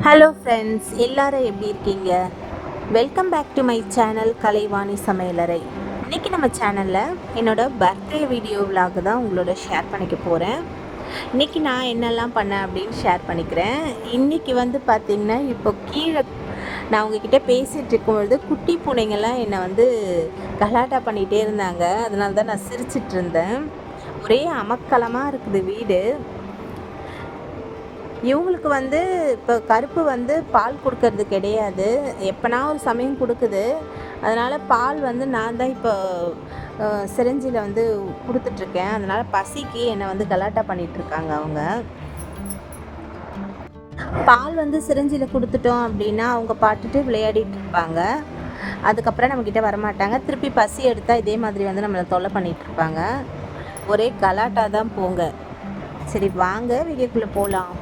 Hello friends, எல்லாரும் எப்படி இருக்கீங்க? Welcome back to my channel Kalaivani சமையலறை. இன்றைக்கி நம்ம சேனலில் என்னோடய பர்த்டே வீடியோ விலாக் தான் உங்களோட ஷேர் பண்ணிக்க போகிறேன். இன்றைக்கி நான் என்னெல்லாம் பண்ணேன் அப்படின்னு ஷேர் பண்ணிக்கிறேன். இன்றைக்கி பார்த்திங்கன்னா, இப்போ கீழே நான் உங்ககிட்ட பேசிகிட்டு இருக்கும்பொழுது குட்டி பூனைங்கள்லாம் என்னை கலாட்டா பண்ணிகிட்டே இருந்தாங்க. அதனால தான் நான் சிரிச்சிட்டு இருந்தேன். ஒரே அமக்கலமாக இருக்குது வீடு. இவங்களுக்கு இப்போ கருப்பு பால் கொடுக்கறது கிடையாது. எப்போனா ஒரு சமயம் கொடுக்குது. அதனால் பால் நான் தான் இப்போ சிரஞ்சியில் கொடுத்துட்ருக்கேன். அதனால் பசிக்கு என்னை கலாட்டா பண்ணிகிட்ருக்காங்க அவங்க. பால் சிரஞ்சியில் கொடுத்துட்டோம் அப்படின்னா அவங்க பாட்டுட்டு விளையாடிட்டு இருப்பாங்க. அதுக்கப்புறம் நம்மக்கிட்ட வரமாட்டாங்க. திருப்பி பசி எடுத்தால் இதே மாதிரி நம்மளை தொல்லை பண்ணிகிட்ருப்பாங்க. ஒரே கலாட்டா தான் போங்க. சரி, வாங்க வீடியோக்குள்ளே போகலாம்.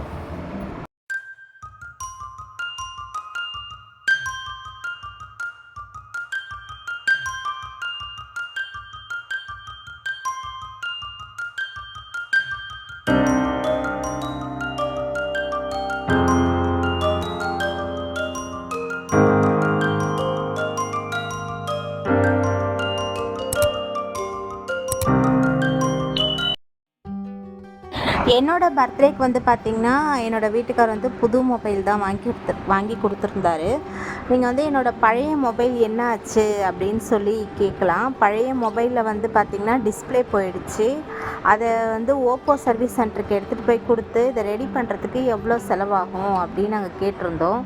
என்னோடய பர்த்டேக்கு பார்த்திங்கன்னா, என்னோடய வீட்டுக்கார் புது மொபைல் தான் வாங்கி கொடுத்துருந்தாரு. நீங்கள் என்னோடய பழைய மொபைல் என்ன ஆச்சு அப்படின்னு சொல்லி கேட்கலாம். பழைய மொபைலில் பார்த்திங்கன்னா டிஸ்பிளே போயிடுச்சு. அதை ஓப்போ சர்வீஸ் சென்டருக்கு எடுத்துகிட்டு போய் கொடுத்து இதை ரெடி பண்ணுறதுக்கு எவ்வளோ செலவாகும் அப்படின்னு நாங்கள் கேட்டிருந்தோம்.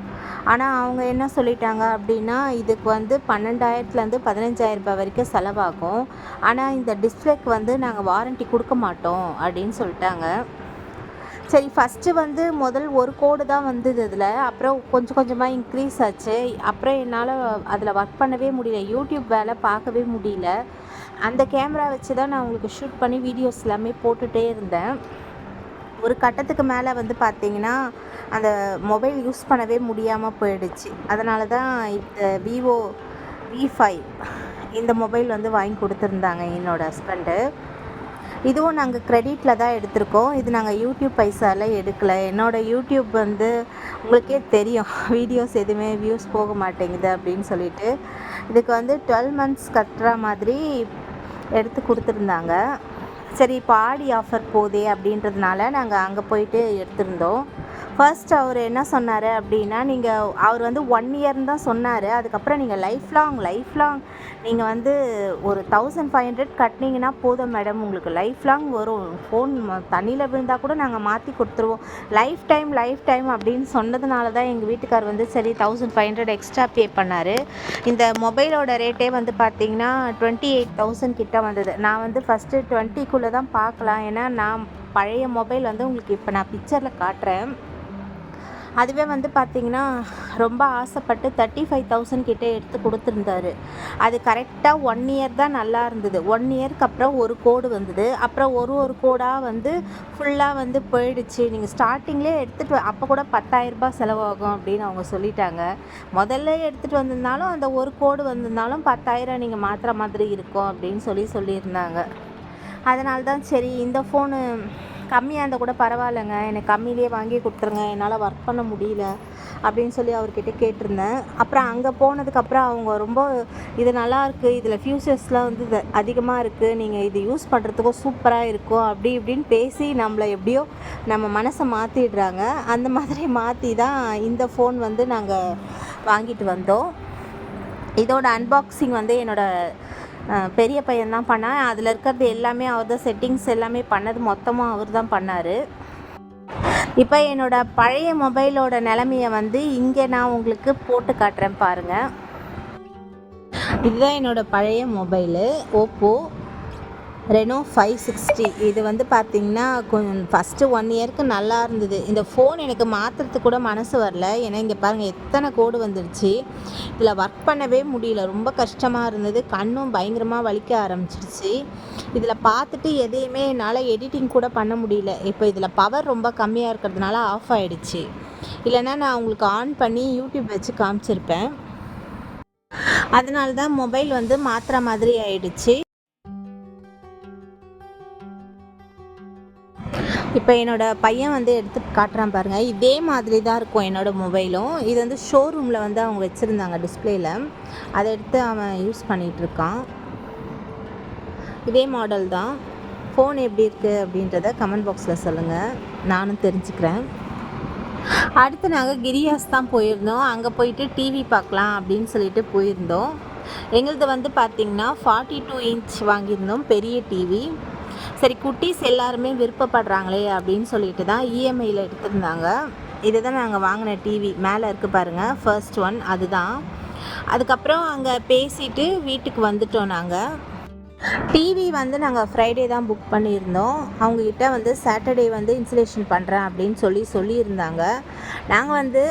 ஆனால் அவங்க என்ன சொல்லிட்டாங்க அப்படின்னா, இதுக்கு 12,000லேருந்து 15,000 வரைக்கும் செலவாகும். ஆனால் இந்த டிஸ்பிளேக்கு நாங்கள் வாரண்ட்டி கொடுக்க மாட்டோம் அப்படின்னு சொல்லிட்டாங்க. சரி, ஃபஸ்ட்டு முதல் ஒரு கோடு தான் வந்தது இதில். அப்புறம் கொஞ்சம் கொஞ்சமாக இன்க்ரீஸ் ஆச்சு. அப்புறம் என்னால் அதில் ஒர்க் பண்ணவே முடியல. யூடியூப் வேலை பார்க்கவே முடியல. அந்த கேமரா வச்சு தான் நான் உங்களுக்கு ஷூட் பண்ணி வீடியோஸ் எல்லாமே போட்டுகிட்டே இருந்தேன். ஒரு கட்டத்துக்கு மேலே பார்த்திங்கன்னா, அந்த மொபைல் யூஸ் பண்ணவே முடியாமல் போயிடுச்சு. அதனால தான் இந்த விவோ V5 இந்த மொபைல் வாங்கி கொடுத்துருந்தாங்க என்னோடய ஹஸ்பண்டு. இதுவும் நாங்கள் க்ரெடிட்டில் தான் எடுத்திருக்கோம். இது நாங்கள் யூடியூப் பைசாவில் எடுக்கலை. என்னோடய யூடியூப் உங்களுக்கே தெரியும், வீடியோஸ் எதுவுமே வியூஸ் போக மாட்டேங்குது அப்படின்னு சொல்லிட்டு இதுக்கு 12 மந்த்ஸ் கட்டுற மாதிரி எடுத்து கொடுத்துருந்தாங்க. சரி, இப்போ ஆடி ஆஃபர் போதே அப்படின்றதுனால நாங்கள் அங்கே போயிட்டு எடுத்திருந்தோம். ஃபர்ஸ்ட் அவர் என்ன சொன்னார் அப்படின்னா, அவர் 1 இயர்னு தான் சொன்னார். அதுக்கப்புறம் நீங்கள் லைஃப் லாங் நீங்கள் ஒரு 1500 கட்டினீங்கன்னா போதும் மேடம், உங்களுக்கு லைஃப் லாங் வரும். ஃபோன் தண்ணியில் விழுந்தால் கூட நாங்கள் மாற்றி கொடுத்துருவோம். லைஃப் டைம் அப்படின்னு சொன்னதுனால தான் எங்கள் வீட்டுக்கார் சரி 1500 எக்ஸ்ட்ரா பே பண்ணார். இந்த மொபைலோட ரேட்டே பார்த்திங்கன்னா 28,000 கிட்ட வந்தது. நான் ஃபஸ்ட்டு 20க்குள்ளே தான் பார்க்கலாம். ஏன்னா நான் பழைய மொபைல் உங்களுக்கு இப்போ நான் பிக்சரில் காட்டுறேன். அதுவே பார்த்திங்கன்னா ரொம்ப ஆசைப்பட்டு 35,000 கிட்டே எடுத்து கொடுத்துருந்தாரு. அது கரெக்டாக 1 இயர் தான் நல்லா இருந்தது. 1 இயருக்கு அப்புறம் ஒரு கோடு வந்தது. அப்புறம் ஒரு கோடாக ஃபுல்லாக போயிடுச்சு. நீங்கள் ஸ்டார்டிங்லேயே எடுத்துகிட்டு அப்போ கூட 10,000 செலவாகும் அப்படின்னு அவங்க சொல்லிட்டாங்க. முதல்ல எடுத்துகிட்டு வந்திருந்தாலும் அந்த ஒரு கோடு வந்திருந்தாலும் 10,000 நீங்கள் மாற்றுற மாதிரி இருக்கும் அப்படின்னு சொல்லியிருந்தாங்க. அதனால தான் சரி, இந்த ஃபோனு கம்மியாக இருந்தால் கூட பரவாயில்லைங்க, எனக்கு கம்மியிலே வாங்கி கொடுத்துருங்க, என்னால் ஒர்க் பண்ண முடியல அப்படின்னு சொல்லி அவர்கிட்ட கேட்டிருந்தேன். அப்புறம் அங்கே போனதுக்கப்புறம் அவங்க ரொம்ப இது நல்லாயிருக்கு, இதில் ஃபியூச்சர்ஸ்லாம் இது அதிகமாக இருக்குது, நீங்கள் இது யூஸ் பண்ணுறதுக்கும் சூப்பராக இருக்கும் அப்படி இப்படின்னு பேசி நம்மளை எப்படியோ நம்ம மனசை மாற்றிடுறாங்க. அந்த மாதிரி மாற்றி தான் இந்த ஃபோன் நாங்கள் வாங்கிட்டு வந்தோம். இதோட அன்பாக்சிங் என்னோடய பெரிய பையன் தான் பண்ணான். அதில் இருக்கிறது எல்லாமே அவர் தான், செட்டிங்ஸ் எல்லாமே பண்ணது மொத்தமாக அவர் தான் பண்ணார். இப்போ என்னோடய பழைய மொபைலோட நிலமையை இங்கே நான் உங்களுக்கு போட்டு காட்டுறேன் பாருங்கள். இதுதான் என்னோடய பழைய மொபைலு, ஓப்போ ரெனோ 560. இது பார்த்திங்கன்னா கொஞ்சம் ஃபஸ்ட்டு 1 இயருக்கு நல்லா இருந்தது. இந்த ஃபோன் எனக்கு மாற்றுறதுக்கு கூட மனசு வரல. ஏன்னா இங்கே பாருங்கள் எத்தனை கோடு வந்துடுச்சு. இதில் ஒர்க் பண்ணவே முடியல, ரொம்ப கஷ்டமாக இருந்தது. கண்ணும் பயங்கரமாக வலிக்க ஆரம்பிச்சிருச்சு. இதில் பார்த்துட்டு எதையுமே என்னால் எடிட்டிங் கூட பண்ண முடியல. இப்போ இதில் பவர் ரொம்ப கம்மியாக இருக்கிறதுனால ஆஃப் ஆகிடுச்சு. இல்லைன்னா நான் உங்களுக்கு ஆன் பண்ணி யூடியூப் வச்சு காமிச்சிருப்பேன். அதனால தான் மொபைல் மாற்றுற மாதிரி ஆயிடுச்சு. இப்போ என்னோடய பையன் வந்து எடுத்து காட்டுறான் பாருங்கள். இதே மாதிரி தான் இருக்கும் என்னோடய மொபைலும். இது வந்து ஷோரூமில் வந்து அவங்க வச்சுருந்தாங்க டிஸ்பிளேயில். அதை எடுத்து அவன் யூஸ் பண்ணிகிட்ருக்கான். இதே மாடல் தான். ஃபோன் எப்படி இருக்குது அப்படின்றத கமெண்ட் பாக்ஸில் சொல்லுங்கள், நானும் தெரிஞ்சுக்கிறேன். அடுத்து நாங்கள் கிரியாஸ் தான் போயிருந்தோம். அங்கே போயிட்டு டிவி பார்க்கலாம் அப்படின்னு சொல்லிட்டு போயிருந்தோம். எங்களது வந்து பார்த்திங்கன்னா 42 இன்ச் வாங்கியிருந்தோம், பெரிய டிவி. சரி, குட்டீஸ் எல்லாருமே விருப்பப்படுறாங்களே அப்படின்னு சொல்லிட்டு தான் இஎம்ஐயில் எடுத்திருந்தாங்க. இதை தான் நாங்கள் வாங்கின டிவி. மேலே இருக்குது பாருங்கள், ஃபர்ஸ்ட் ஒன் அதுதான். அதுக்கப்புறம் அங்கே பேசிட்டு வீட்டுக்கு வந்துட்டோம். நாங்கள் டிவி வந்து நாங்கள் ஃப்ரைடே தான் புக் பண்ணியிருந்தோம். அவங்கக்கிட்ட வந்து சாட்டர்டே வந்து இன்ஸ்டலேஷன் பண்ணுறேன் அப்படின்னு சொல்லியிருந்தாங்க. நாங்கள் வந்து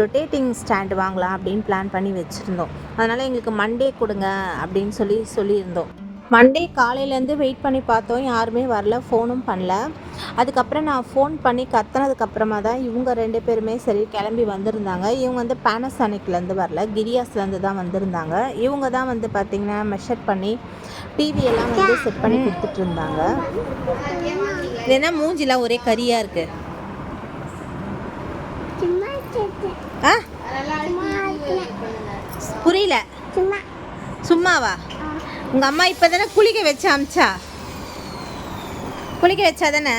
ரொட்டேட்டிங் ஸ்டாண்டு வாங்கலாம் அப்படின்னு பிளான் பண்ணி வச்சுருந்தோம். அதனால் எங்களுக்கு மண்டே கொடுங்க அப்படின்னு சொல்லியிருந்தோம். மண்டே காலையிலேருந்து வெயிட் பண்ணி பார்த்தோம், யாருமே வரல, ஃபோனும் பண்ணல. அதுக்கப்புறம் நான் ஃபோன் பண்ணி கத்துனதுக்கப்புறமா தான் இவங்க 2 பேருமே சரி கிளம்பி வந்திருந்தாங்க. இவங்க வந்து பேனசானிக்லேருந்து வரல, கிரியாஸ்லேருந்து தான் வந்திருந்தாங்க. இவங்க தான் வந்து பார்த்திங்கன்னா மெஷர் பண்ணி டிவியெல்லாம் வந்து செட் பண்ணி கொடுத்துட்ருந்தாங்க. ஏன்னா மூஞ்சிலாம் ஒரே கரியாக இருக்குது. புரியல, சும்மாவா? உங்கள் அம்மா இப்போ தானே குளிக்க வச்சா தானே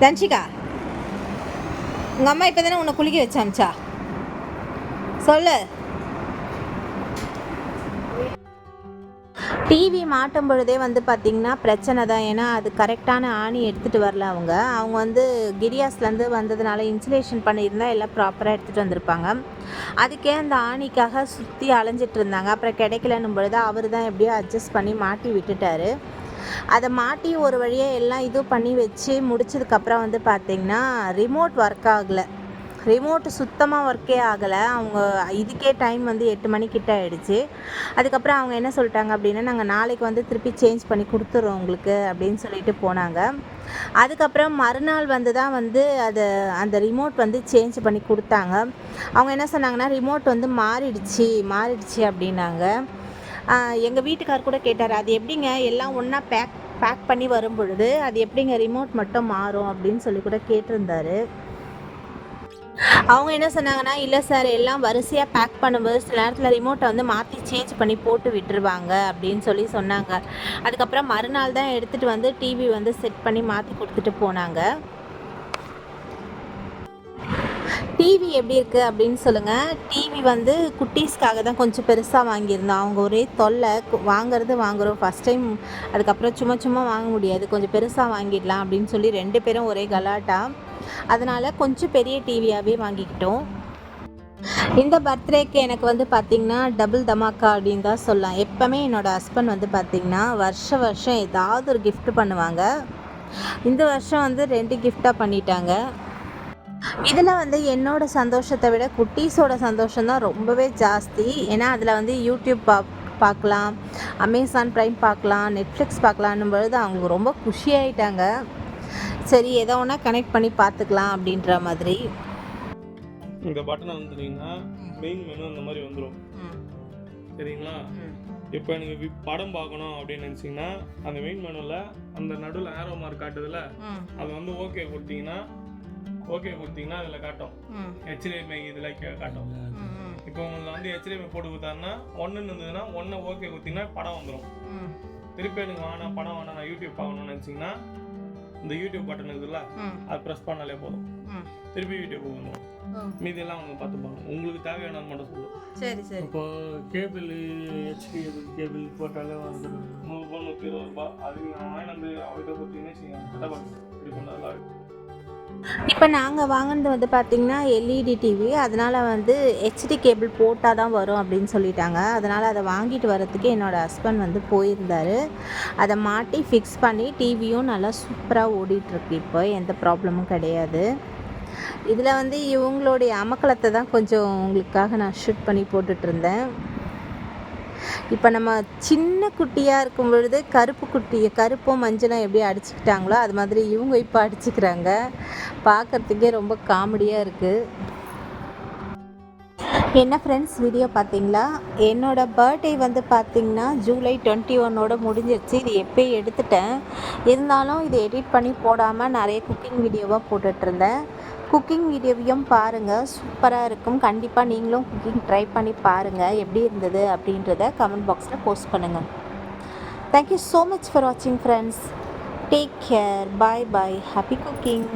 தன்ஷிகா? உங்கள் அம்மா இப்போ தானே உன்னை குளிக்க வச்சா சொல்லு. டிவி மாட்டும் பொழுதே வந்து பார்த்திங்கன்னா பிரச்சனை தான். ஏன்னா அது கரெக்டான ஆணி எடுத்துகிட்டு வரல. அவங்க வந்து கிரியாஸ்லேருந்து வந்ததுனால இன்சுலேஷன் பண்ணியிருந்தால் எல்லாம் ப்ராப்பராக எடுத்துகிட்டு வந்திருப்பாங்க. அதுக்கே அந்த ஆணிக்காக சுற்றி அலைஞ்சிட்டு இருந்தாங்க. அப்புறம் கிடைக்கலன்னும் பொழுது அவர் தான் எப்படியோ அட்ஜஸ்ட் பண்ணி மாட்டி விட்டுட்டார். அதை மாட்டி ஒரு வழியாக எல்லாம் இது பண்ணி வச்சு முடிச்சதுக்கப்புறம் வந்து பார்த்திங்கன்னா ரிமோட் ஒர்க் ஆகலை. ரிமோட்டு சுத்தமாக ஒர்க்கே ஆகலை. அவங்க இதுக்கே டைம் வந்து 8 மணிக்கிட்ட ஆகிடுச்சு. அதுக்கப்புறம் அவங்க என்ன சொல்லிட்டாங்க அப்படின்னா, நாங்கள் நாளைக்கு வந்து திருப்பி சேஞ்ச் பண்ணி கொடுத்துட்றோம் உங்களுக்கு அப்படின்னு சொல்லிட்டு போனாங்க. அதுக்கப்புறம் மறுநாள் வந்து தான் வந்து அந்த ரிமோட் வந்து சேஞ்ச் பண்ணி கொடுத்தாங்க. அவங்க என்ன சொன்னாங்கன்னா, ரிமோட் வந்து மாறிடுச்சு அப்படின்னாங்க. எங்கள் வீட்டுக்கார் கூட கேட்டார், அது எப்படிங்க எல்லாம் ஒன்றா பேக் பண்ணி வரும் பொழுது அது எப்படிங்க ரிமோட் மட்டும் மாறும் அப்படின்னு சொல்லி கூட கேட்டிருந்தாரு. அவங்க என்ன சொன்னாங்கன்னா, இல்லை சார், எல்லாம் வரிசையாக பேக் பண்ணும்போது சில நேரத்தில் ரிமோட்டை வந்து மாற்றி சேஞ்ச் பண்ணி போட்டு விட்டுருவாங்க அப்படின்னு சொன்னாங்க. அதுக்கப்புறம் மறுநாள் தான் எடுத்துகிட்டு வந்து டிவி வந்து செட் பண்ணி மாற்றி கொடுத்துட்டு போனாங்க. டிவி எப்படி இருக்குது அப்படின்னு சொல்லுங்கள். டிவி வந்து குட்டீஸ்க்காக தான் கொஞ்சம் பெருசாக வாங்கியிருந்தோம். அவங்க ஒரே தொல்லை, வாங்குகிறோம் ஃபஸ்ட் டைம். அதுக்கப்புறம் சும்மா வாங்க முடியாது, கொஞ்சம் பெருசாக வாங்கிடலாம் அப்படின்னு சொல்லி 2 பேரும் ஒரே கலாட்டா. அதனால் கொஞ்சம் பெரிய டிவியாகவே வாங்கிக்கிட்டோம். இந்த பர்த்டேக்கு எனக்கு வந்து பார்த்திங்கன்னா டபுள் தமாக்கா அப்படின்னு தான் சொல்லலாம். எப்போவுமே என்னோடய ஹஸ்பண்ட் வந்து பார்த்திங்கன்னா வருஷம் ஏதாவது ஒரு கிஃப்ட் பண்ணுவாங்க. இந்த வருஷம் வந்து 2 கிஃப்டாக பண்ணிட்டாங்க. இதில் வந்து என்னோடய சந்தோஷத்தை விட குட்டீஸோட சந்தோஷம் தான் ரொம்பவே ஜாஸ்தி. ஏன்னா அதில் வந்து யூடியூப் பார்க்கலாம், அமேசான் ப்ரைம் பார்க்கலாம், நெட்ஃப்ளிக்ஸ் பார்க்கலான்னும் பொழுது அவங்க ரொம்ப குஷியாயிட்டாங்க. சரி, எதோ ஒன்றா கனெக்ட் பண்ணி பார்த்துக்கலாம் அப்படின்ற மாதிரி. இந்த பட்டனை வந்துட்டீங்கன்னா மெயின் மெனு அந்த மாதிரி வந்துடும். சரிங்களா? இப்போ எனக்கு படம் பார்க்கணும் அப்படின்னு நினச்சிங்கன்னா அந்த மெயின் மெனுவில் அந்த நடுவில் ஆரோ மார்க் காட்டுதில்ல, அது வந்து ஓகே கொடுத்தீங்கன்னா அதில் காட்டும். HDMI இதில் காட்டும். இப்போ உங்களுக்கு வந்து HDMI போட்டு கொடுத்தாருன்னா 1 இருந்ததுன்னா 1 ஓகே கொடுத்தீங்கன்னா படம் வந்துடும். திருப்பி எனக்கு படம் வேணாம், நான் யூடியூப் பார்க்கணும்னு நினச்சிங்கன்னா இந்த யூடியூப் பட்டன் இருக்குதுல்ல, அது ப்ரெஸ் பண்ணாலே போதும், திருப்பி யூடியூப் வந்துடும். மீதி எல்லாம் அவங்க பார்த்துப்பாங்க. உங்களுக்கு தேவையானது மட்டும் சொல்லும். சரி. இப்போ கேபிள் ஹெச்டி கேபிள் போட்டாலே வந்துடும். 120 ரூபாய். அது வாங்கினது அவர்கிட்ட பார்த்தீங்கன்னா இப்படி பண்ணாலும். இப்போ நாங்கள் வாங்கினது வந்து பார்த்திங்கன்னா LED டிவி. அதனால் வந்து ஹெச்டி கேபிள் போட்டால் தான் வரும் அப்படின்னு சொல்லிட்டாங்க. அதனால் அதை வாங்கிட்டு வரத்துக்கு என்னோடய ஹஸ்பண்ட் வந்து போயிருந்தார். அதை மாட்டி ஃபிக்ஸ் பண்ணி டிவியும் நல்லா சூப்பராக ஓடிட்டுருக்கு. இப்போ எந்த ப்ராப்ளமும் கிடையாது. இதில் வந்து இவங்களுடைய அமக்கலத்தை தான் கொஞ்சம் உங்களுக்காக நான் ஷூட் பண்ணி போட்டுட்ருந்தேன். இப்போ நம்ம சின்ன குட்டியாக இருக்கும் பொழுது கருப்பும் மஞ்சளும் எப்படி அடிச்சுக்கிட்டாங்களோ அது மாதிரி இவங்க இப்போ அடிச்சுக்கிறாங்க. பார்க்குறதுக்கே ரொம்ப காமெடியாக இருக்குது. என்ன ஃப்ரெண்ட்ஸ், வீடியோ பார்த்தீங்களா? என்னோடய பர்த்டே வந்து பார்த்திங்கன்னா ஜூலை 21 முடிஞ்சிருச்சு. இது எப்போயே எடுத்துட்டேன். இருந்தாலும் இது எடிட் பண்ணி போடாமல் நிறைய குக்கிங் வீடியோவாக போட்டுட்ருந்தேன். குக்கிங் வீடியோவையும் பாருங்கள், சூப்பராக இருக்கும். கண்டிப்பாக நீங்களும் குக்கிங் ட்ரை பண்ணி பாருங்கள். எப்படி இருந்தது அப்படின்றத கமெண்ட் பாக்ஸில் போஸ்ட் பண்ணுங்கள். தேங்க்யூ ஸோ மச் ஃபார் வாட்சிங் friends. Take care. Bye bye. Happy cooking.